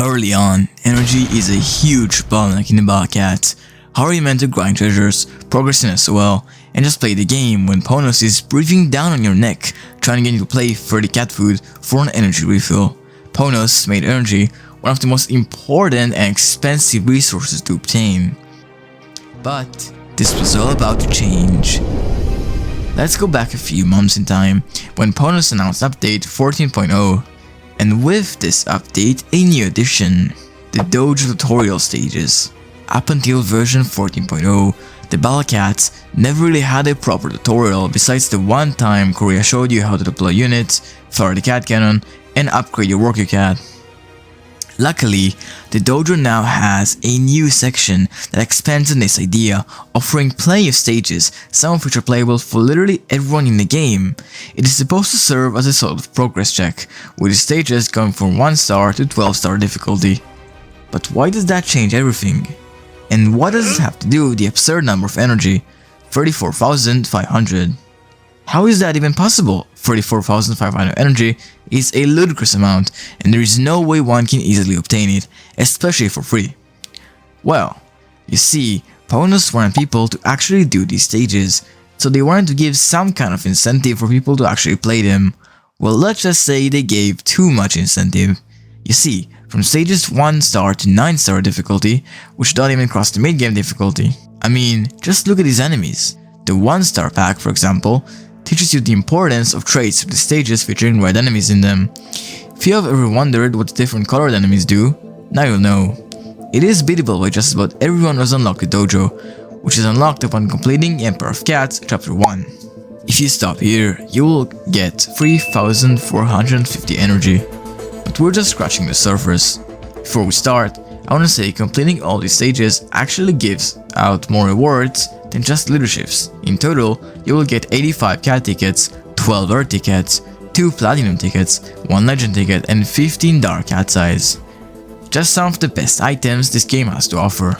Early on, energy is a huge bottleneck in the Bobcat. How are you meant to grind treasures, progress in SOL, and just play the game when PONOS is breathing down on your neck trying to get you to play for the cat food for an energy refill? PONOS made energy one of the most important and expensive resources to obtain. But this was all about to change. Let's go back a few months in time when PONOS announced update 14.0. And with this update, a new addition, the Dojo tutorial stages. Up until version 14.0, the Bobcats never really had a proper tutorial besides the one time Korea showed you how to deploy units, fire the cat cannon, and upgrade your worker cat. Luckily, the Dojo now has a new section that expands on this idea, offering plenty of stages, some of which are playable for literally everyone in the game. It is supposed to serve as a sort of progress check, with the stages going from 1 star to 12-star difficulty. But why does that change everything? And what does it have to do with the absurd number of energy, 34,500? How is that even possible? 34,500 energy is a ludicrous amount, and there is no way one can easily obtain it, especially for free. Well, you see, PONOS wanted people to actually do these stages, so they wanted to give some kind of incentive for people to actually play them. Well, let's just say they gave too much incentive. You see, from stages 1 star to 9 star difficulty, which don't even cross the mid-game difficulty. I mean, just look at these enemies. The 1 star pack, for example, teaches you the importance of traits of the stages featuring red enemies in them. If you have ever wondered what the different colored enemies do, now you'll know. It is beatable by just about everyone who has unlocked the Dojo, which is unlocked upon completing Emperor of Cats Chapter 1. If you stop here, you will get 3,450 energy. But we're just scratching the surface. Before we start, I want to say completing all these stages actually gives out more rewards than just leaderships. In total, you will get 85 cat tickets, 12 earth tickets, 2 platinum tickets, 1 legend ticket, and 15 dark cat eyes. Just some of the best items this game has to offer.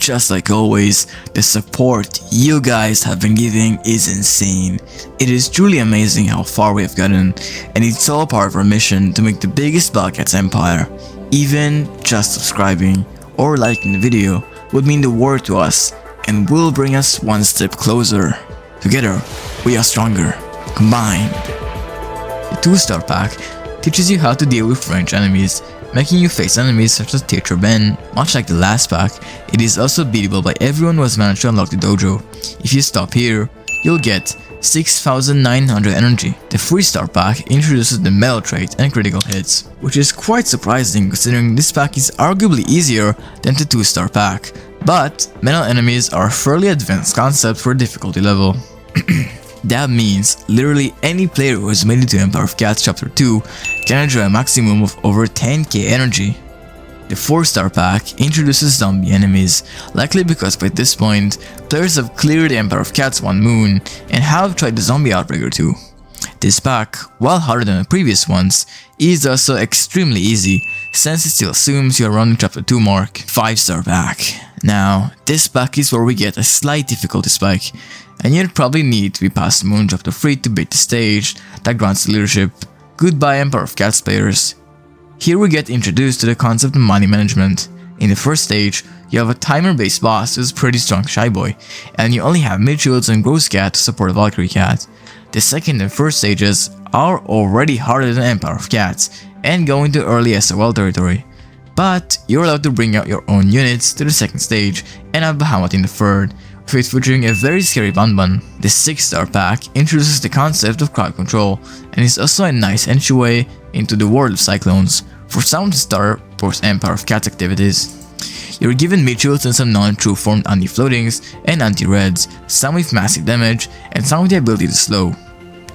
Just like always, the support you guys have been giving is insane. It is truly amazing how far we have gotten, and it's all part of our mission to make the biggest Bobcats empire. Even just subscribing or liking the video would mean the world to us and will bring us one step closer. Together, we are stronger, combined. The 2-star pack teaches you how to deal with ranged enemies, making you face enemies such as Teacher Ben. Much like the last pack, it is also beatable by everyone who has managed to unlock the Dojo. If you stop here, you'll get 6,900 energy. The 3-star pack introduces the metal trait and critical hits, which is quite surprising considering this pack is arguably easier than the 2-star pack. But metal enemies are a fairly advanced concept for a difficulty level. That means literally any player who has made it to Empire of Cats Chapter 2 can enjoy a maximum of over 10k energy. The 4-star pack introduces zombie enemies, likely because by this point, players have cleared the Empire of Cats 1 moon and have tried the zombie outbreak or 2. This pack, while harder than the previous ones, is also extremely easy since it still assumes you are running Chapter 2 mark. 5-star pack. Now, this pack is where we get a slight difficulty spike, and you'd probably need to be past Moon Chapter 3 to beat the stage that grants leadership. Goodbye Empire of Cats players. Here we get introduced to the concept of money management. In the first stage, you have a timer-based boss who's pretty strong shy boy, and you only have mid-shields and Gross Cat to support a Valkyrie Cat. The second and first stages are already harder than Empire of Cats and go into early SOL territory. But you're allowed to bring out your own units to the second stage and have Bahamut in the third, with it featuring a very scary Banban. The 6-star pack introduces the concept of crowd control and is also a nice entryway into the world of Cyclones for some to start post Empire of Cats activities. You're given mid-shields and some non-true formed anti-floatings and anti-reds, some with massive damage and some with the ability to slow.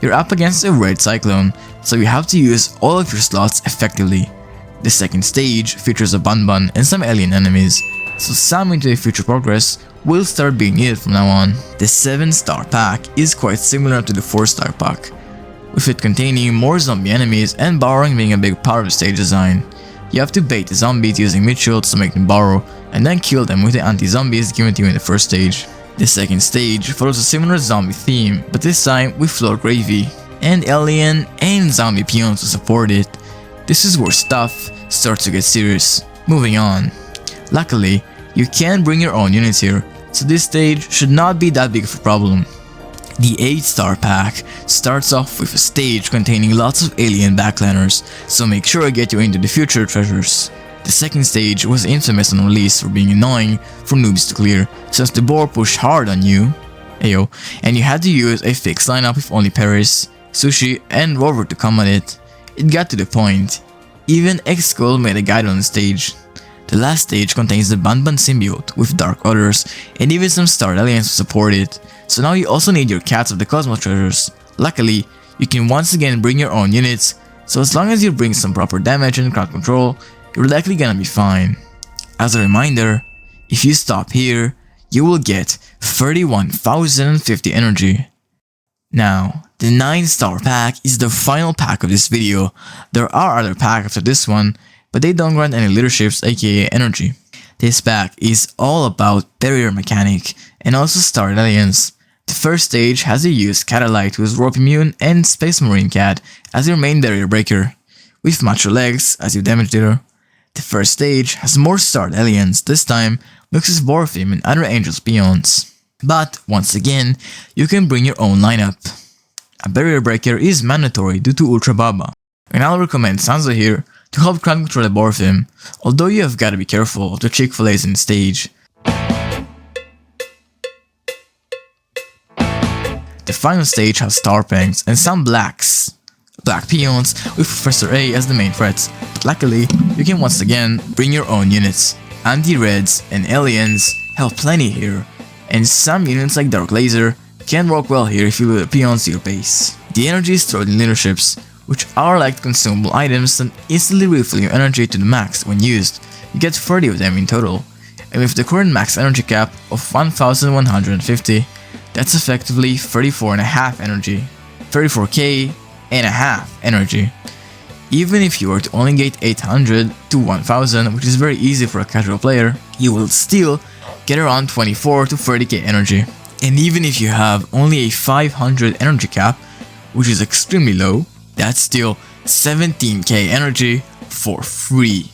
You're up against a red Cyclone, so you have to use all of your slots effectively. The second stage features a Banban and some alien enemies, so some into the future progress will start being needed from now on. The 7-star pack is quite similar to the 4-star pack, with it containing more zombie enemies and borrowing being a big part of the stage design. You have to bait the zombies using mid-shields to make them borrow, and then kill them with the anti-zombies given to you in the first stage. The second stage follows a similar zombie theme, but this time with floor gravy, and alien and zombie peons to support it. This is where stuff starts to get serious. Moving on. Luckily, you can bring your own units here, so this stage should not be that big of a problem. The 8-star pack starts off with a stage containing lots of alien backliners, so make sure to get you into the future treasures. The second stage was infamous on release for being annoying for noobs to clear, since the boar pushed hard on you, ayo, and you had to use a fixed lineup with only Paris, Sushi, and Rover to come at it. It got to the point. Even X-Skull made a guide on the stage. The last stage contains the Banban symbiote with Dark Others, and even some starred aliens to support it, so now you also need your Cats of the Cosmos treasures. Luckily, you can once again bring your own units, so as long as you bring some proper damage and crowd control, you're likely gonna be fine. As a reminder, if you stop here, you will get 31,050 energy. Now, the 9-star pack is the final pack of this video. There are other packs after this one, but they don't grant any leaderships, aka energy. This pack is all about barrier mechanic and also starred aliens. The first stage has you use Catalyte, who is Rope Immune, and Space Marine Cat as your main barrier breaker, with Macho Legs as your damage dealer. The first stage has more starred aliens, this time Luxus Borfim and other Angels peons. But, once again, you can bring your own lineup. A barrier breaker is mandatory due to Ultra Baba, and I'll recommend Sansa here to help crowd control the Borfim, although you have gotta be careful of the Chick-fil-A's in the stage. The final stage has Starpangs and some black peons with Professor A as the main threats, but luckily you can once again bring your own units. Anti-Reds and Aliens help plenty here, and some units like Dark Laser can work well here if you lure the peons to your base. The energy is stored in leaderships, which are like consumable items that instantly refill your energy to the max when used. You get 30 of them in total, and with the current max energy cap of 1150, that's effectively 34.5 energy, 34k and a half energy. Even if you were to only get 800 to 1000, which is very easy for a casual player, you will still get around 24 to 30k energy. And even if you have only a 500 energy cap, which is extremely low, that's still 17k energy for free.